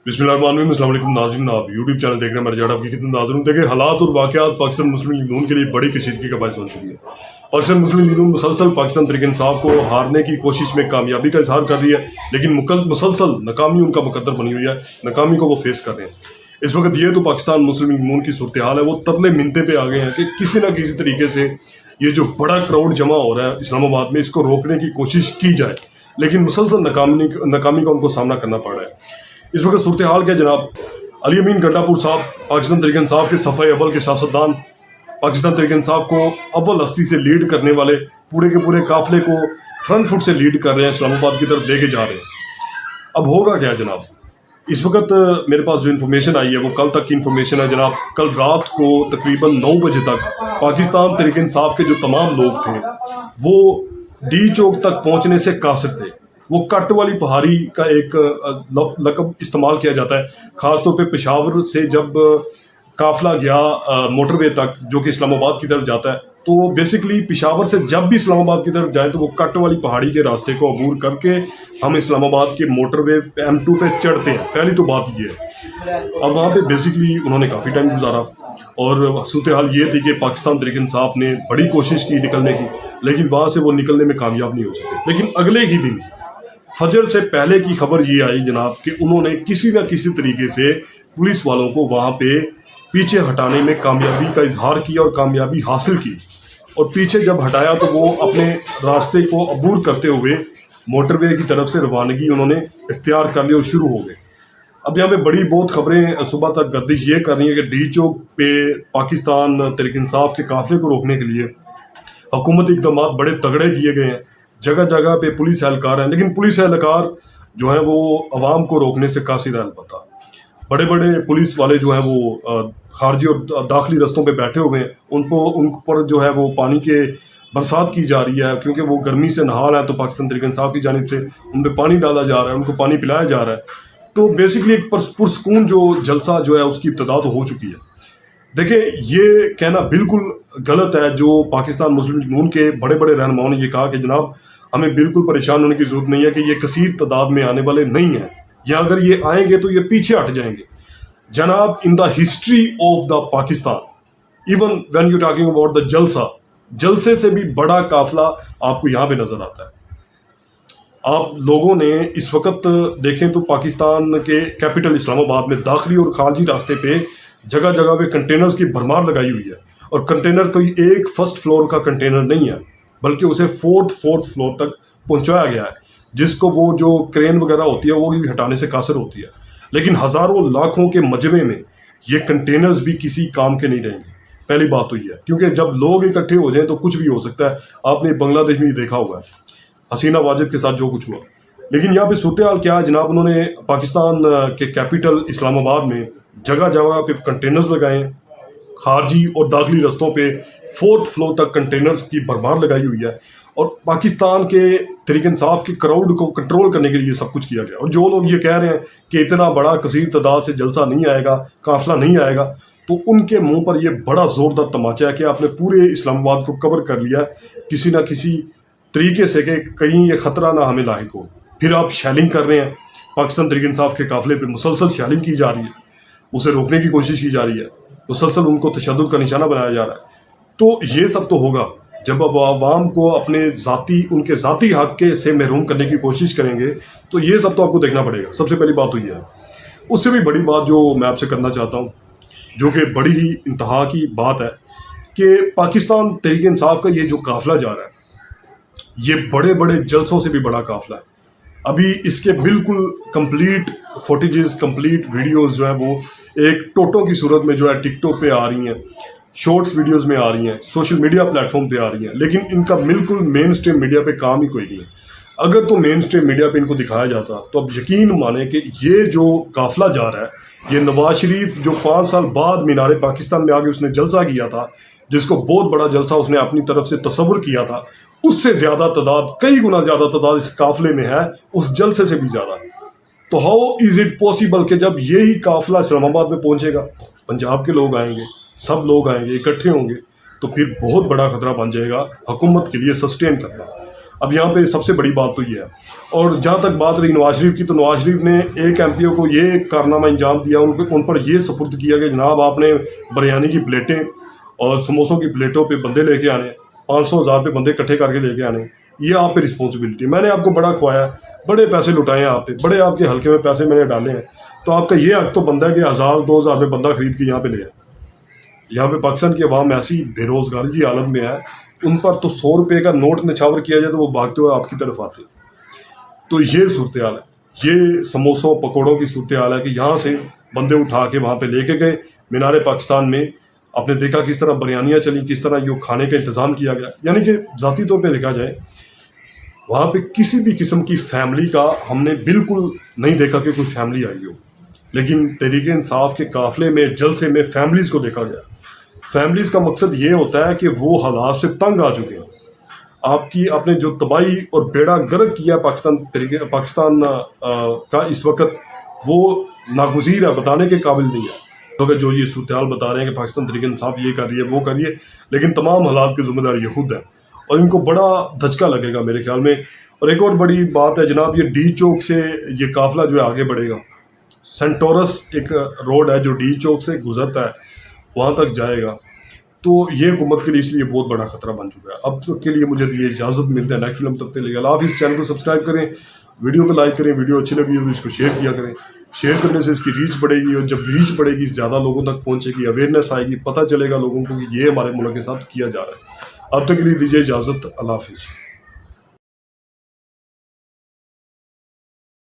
बिस्मिल्लाहिर्रहमानिर्रहीम। अस्सलाम वालेकुम नाज़रीन, आप यूट्यूब चैनल देख रहे हैं। मेरे जड़ा आपकी कितने नाज़रीन देखे हालात और वाक़यात पाकिस्तान मुस्लिम लीग नून के लिए बड़ी कशीदगी का बायस बन चुकी है। पाकिस्तान मुस्लिम लीग नून मुसलसल पाकिस्तान तहरीक इंसाफ को हारने की कोशिश में कामयाबी का इजहार कर रही है, लेकिन मुसलसल नाकामी उनका मुकद्दर बनी हुई है। नाकामी को वो फेस कर रहे हैं। इस वक्त ये तो पाकिस्तान मुस्लिम लीग नून की सूरत हाल है, वो तरले मिनते पे आ गए हैं कि किसी ना किसी तरीके से ये जो बड़ा क्राउड जमा हो रहा है इस्लामाबाद में, इसको रोकने की कोशिश की जाए, लेकिन मुसलसल नाकामी का उनको सामना करना पड़ रहा है। इस वक्त सूरत हाल क्या जनाब, अली अमीन गंडापुर साहब पाकिस्तान तहरीक इंसाफ के सफ़े अव्वल के सियासतदान, पाकिस्तान तहरीक इंसाफ को अव्वल हस्ती से लीड करने वाले, पूरे के पूरे काफिले को फ्रंट फुट से लीड कर रहे हैं, इस्लामाबाद की तरफ लेके जा रहे हैं। अब होगा क्या जनाब? इस वक्त मेरे पास जो इन्फॉर्मेशन आई है वो कल तक की इन्फॉर्मेशन है जनाब। कल रात को तकरीबन 9 बजे तक पाकिस्तान तहरीक इंसाफ के जो तमाम लोग थे वो डी चौक तक पहुंचने से कासिर थे। वो कट वाली पहाड़ी का एक लक़ब इस्तेमाल किया जाता है, ख़ासतौर पे पेशावर से जब काफ़िला गया मोटरवे तक जो कि इस्लामाबाद की तरफ जाता है, तो बेसिकली पेशावर से जब भी इस्लामाबाद की तरफ जाएं तो वो कट वाली पहाड़ी के रास्ते को अबूर करके हम इस्लामाबाद के मोटरवे M2 पे चढ़ते हैं। पहली तो बात ये है। अब वहाँ पे बेसिकली उन्होंने काफ़ी टाइम गुजारा और सूरत हाल ये थी कि पाकिस्तान तहरीक इंसाफ ने बड़ी कोशिश की निकलने की, लेकिन वहाँ से वो निकलने में कामयाब नहीं हो सके। लेकिन अगले ही दिन फजर से पहले की खबर ये आई जनाब कि उन्होंने किसी न किसी तरीके से पुलिस वालों को वहाँ पे पीछे हटाने में कामयाबी का इजहार किया और कामयाबी हासिल की। और पीछे जब हटाया तो वो अपने रास्ते को अबूर करते हुए मोटरवे की तरफ से रवानगी उन्होंने इख्तियार कर ली और शुरू हो गए। अब यहाँ पे बड़ी बहुत खबरें सुबह तक गर्दिश ये कर रही है कि डी चौक पे पाकिस्तान तहरीक इंसाफ के काफिले को रोकने के लिए हुकूमती इक़दाम बड़े तगड़े किए गए हैं। जगह जगह पे पुलिस एहलकार हैं, लेकिन पुलिस एहलकार जो है वो अवाम को रोकने से कासिर अलबत्ता। बड़े बड़े पुलिस वाले जो हैं वो खारजी और दाखिली रस्तों पे बैठे हुए हैं, उन पर जो है वो पानी के बरसात की जा रही है, क्योंकि वो गर्मी से नहा रहे हैं। तो पाकिस्तान तहरीक इंसाफ की जानिब से उन पर पानी डाला जा रहा है, उनको पानी पिलाया जा रहा है। तो बेसिकली एक पुरसकून जो जलसा जो है उसकी इब्तिदा तो हो चुकी है। देखिए, ये कहना बिल्कुल गलत है जो पाकिस्तान मुस्लिम लीग नून के बड़े बड़े रहनुमाओं ने ये कहा कि जनाब हमें बिल्कुल परेशान होने की ज़रूरत नहीं है, कि ये कसीर तादाद में आने वाले नहीं हैं, या अगर ये आएंगे तो ये पीछे हट जाएंगे। जनाब, in the history of the Pakistan, even when you talking about the जलसे से भी बड़ा काफिला आपको यहाँ पे नजर आता है। आप लोगों ने इस वक्त देखें तो पाकिस्तान के कैपिटल इस्लामाबाद में दाखिली और खारजी रास्ते पे जगह जगह पे कंटेनर्स की भरमार लगाई हुई है। और कंटेनर कोई एक फर्स्ट फ्लोर का कंटेनर नहीं है, बल्कि उसे फोर्थ फ्लोर तक पहुंचाया गया है, जिसको वो जो क्रेन वगैरह होती है वो भी हटाने से कासर होती है। लेकिन हज़ारों लाखों के मजमे में ये कंटेनर्स भी किसी काम के नहीं रहेंगे। पहली बात तो ये है, क्योंकि जब लोग इकट्ठे हो जाएं तो कुछ भी हो सकता है। आपने बांग्लादेश में देखा हुआ है, हसीना वाजिद के साथ जो कुछ हुआ। लेकिन यहाँ पे सूरत हाल क्या है जनाब, उन्होंने पाकिस्तान के कैपिटल इस्लामाबाद में जगह जगह पे कंटेनर्स लगाए हैं। खारजी और दाखिली रस्तों पे फोर्थ फ्लोर तक कंटेनर्स की भरमार लगाई हुई है। और पाकिस्तान के तहरीक इंसाफ की क्राउड को कंट्रोल करने के लिए सब कुछ किया गया। और जो लोग ये कह रहे हैं कि इतना बड़ा कसीर तादाद से जलसा नहीं आएगा, काफिला नहीं आएगा, तो उनके मुंह पर यह बड़ा ज़ोरदार तमाचा है कि आपने पूरे इस्लामाबाद को कवर कर लिया किसी ना किसी तरीके से, कि कहीं ये ख़तरा ना हमें लाहिक हो। फिर आप शैलिंग कर रहे हैं, पाकिस्तान तहरीक इंसाफ के काफिले पर मुसलसल शैलिंग की जा रही है, उसे रोकने की कोशिश की जा रही है, मुसलसल उनको तशद्दुद का निशाना बनाया जा रहा है। तो ये सब तो होगा जब अब आवाम को अपने उनके ज़ाती हक के से महरूम करने की कोशिश करेंगे, तो ये सब तो आपको देखना पड़ेगा। सबसे पहली बात तो ये है। उससे भी बड़ी बात जो मैं आपसे करना चाहता हूँ, जो कि बड़ी ही इंतहा की बात है, कि पाकिस्तान तहरीक इंसाफ का ये जो काफिला जा रहा है, ये बड़े बड़े जलसों से भी बड़ा काफिला है। अभी इसके बिल्कुल कंप्लीट फुटेजेस, कंप्लीट वीडियोस जो है वो एक टोटो की सूरत में जो है टिकटॉक पे आ रही हैं, शॉर्ट्स वीडियोस में आ रही हैं, सोशल मीडिया प्लेटफॉर्म पे आ रही हैं, लेकिन इनका बिल्कुल मेन स्ट्रीम मीडिया पे काम ही कोई नहीं है। अगर तो मेन स्ट्रीम मीडिया पे इनको दिखाया जाता तो अब यकीन माने कि ये जो काफिला जा रहा है, ये नवाज शरीफ जो 5 साल बाद मीनार पाकिस्तान में आके उसने जलसा किया था, जिसको बहुत बड़ा जलसा उसने अपनी तरफ से तस्वुर किया था, उससे ज़्यादा तादाद, कई गुना ज़्यादा तादाद इस काफिले में है, उस जलसे से भी ज़्यादा। तो हाउ इज़ इट पॉसिबल कि जब यही काफिला इस्लामाबाद में पहुंचेगा, पंजाब के लोग आएंगे, सब लोग आएंगे, इकट्ठे होंगे, तो फिर बहुत बड़ा खतरा बन जाएगा हुकूमत के लिए सस्टेन करना। اب یہاں پہ سب سے بڑی بات تو یہ ہے. اور جہاں تک بات رہی نواز شریف کی، تو نواز شریف نے ایک ایم پی او کو یہ کارنامہ انجام دیا، ان پر یہ سپرد کیا کہ جناب آپ نے بریانی کی پلیٹیں اور سموسوں کی پلیٹوں پہ بندے لے کے آنے، 500,000 پہ بندے اکٹھے کر کے لے کے آنے، یہ آپ پہ رسپانسبلٹی. میں نے آپ کو بڑا کھوایا، بڑے پیسے لٹائے ہیں آپ پہ، بڑے آپ کے حلقے میں پیسے میں نے ڈالے ہیں، تو آپ کا یہ حق تو بندہ ہے کہ 1,000-2,000 پہ بندہ خرید کے یہاں پہ لے آئے. یہاں پہ پاکستان کی عوام ایسی بے روزگاری کی حالت میں ہے، ان پر تو 100 روپے کا نوٹ نچھاور کیا جائے تو وہ بھاگتے ہوئے آپ کی طرف آتے ہیں. تو یہ صورتحال ہے، یہ سموسوں پکوڑوں کی صورتحال ہے کہ یہاں سے بندے اٹھا کے وہاں پہ لے کے گئے. مینار پاکستان میں آپ نے دیکھا کس طرح بریانیاں چلیں، کس طرح یہ کھانے کا انتظام کیا گیا. یعنی کہ ذاتی طور پہ دیکھا جائے وہاں پہ کسی بھی قسم کی فیملی کا ہم نے بالکل نہیں دیکھا کہ کوئی فیملی آئی ہو، لیکن تحریک انصاف کے قافلے میں جلسے میں فیملیز کو دیکھا گیا. فیملیز کا مقصد یہ ہوتا ہے کہ وہ حالات سے تنگ آ چکے ہیں. آپ نے جو تباہی اور بیڑا گرک کیا پاکستان کا اس وقت، وہ ناگزیر ہے، بتانے کے قابل نہیں ہے. کیونکہ جو یہ صورتحال بتا رہے ہیں کہ پاکستان تحریک انصاف یہ کر رہی ہے وہ کر رہی ہے، لیکن تمام حالات کی ذمہ داری یہ خود ہے، اور ان کو بڑا دھچکا لگے گا میرے خیال میں. اور ایک اور بڑی بات ہے جناب، یہ ڈی چوک سے یہ قافلہ جو ہے آگے بڑھے گا. سینٹورس ایک روڈ ہے جو ڈی چوک سے گزرتا ہے، وہاں تک جائے گا. تو یہ حکومت کے لیے اس لیے بہت بڑا خطرہ بن چکا ہے. اب تک کے لیے مجھے دیے اجازت، ملتے ہیں نیکسٹ فلم، تب تک کے لیے اللہ حافظ. چینل کو سبسکرائب کریں، ویڈیو کو لائک کریں، ویڈیو اچھی لگی تو اس کو شیئر کیا کریں. شیئر کرنے سے اس کی ریچ بڑھے گی، اور جب ریچ بڑھے گی زیادہ لوگوں تک پہنچے گی، اویئرنیس آئے گی، پتہ چلے گا لوگوں کو کہ یہ ہمارے ملک کے ساتھ کیا جا رہا ہے. اب تک کے لیے دیجیے اجازت، اللہ حافظ.